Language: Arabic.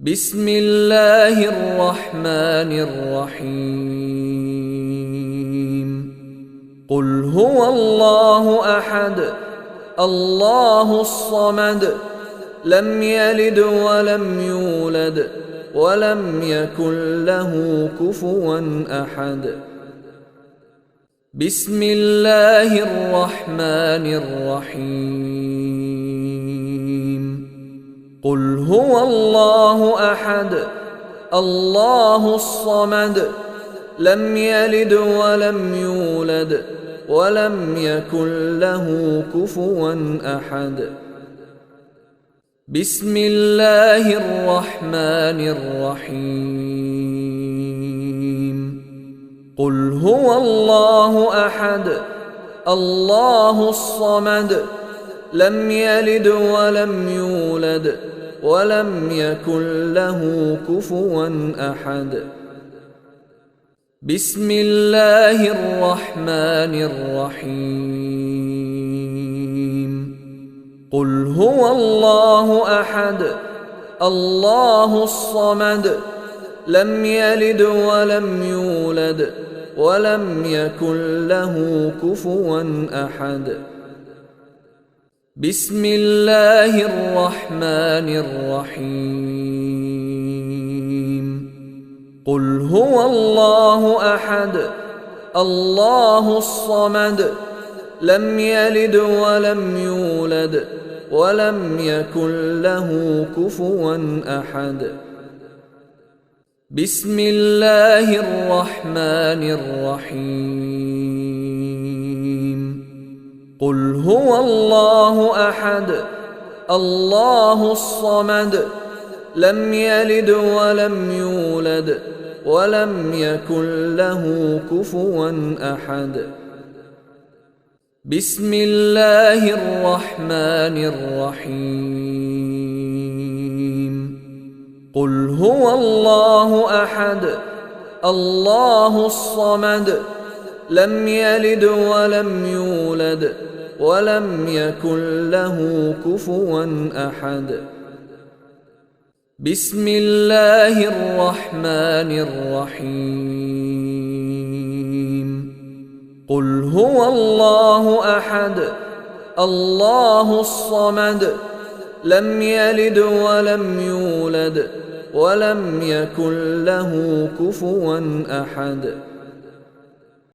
بسم الله الرحمن الرحيم قل هو الله أحد الله الصمد لم يلد ولم يولد ولم يكن له كفوا أحد بسم الله الرحمن الرحيم قل هو الله أحد الله الصمد لم يلد ولم يولد ولم يكن له كفوا أحد بسم الله الرحمن الرحيم قل هو الله أحد الله الصمد لم يلد ولم يولد ولم يكن له كفوا أحد بسم الله الرحمن الرحيم قل هو الله أحد الله الصمد لم يلد ولم يولد ولم يكن له كفوا أحد بسم الله الرحمن الرحيم قل هو الله أحد الله الصمد لم يلد ولم يولد ولم يكن له كفوا أحد بسم الله الرحمن الرحيم قل هو الله أحد الله الصمد لم يلد ولم يولد ولم يكن له كفوا أحد بسم الله الرحمن الرحيم قل هو الله أحد الله الصمد لم يلد ولم يولد ولم يكن له كفوا أحد بسم الله الرحمن الرحيم قل هو الله أحد الله الصمد لم يلد ولم يولد ولم يكن له كفوا أحد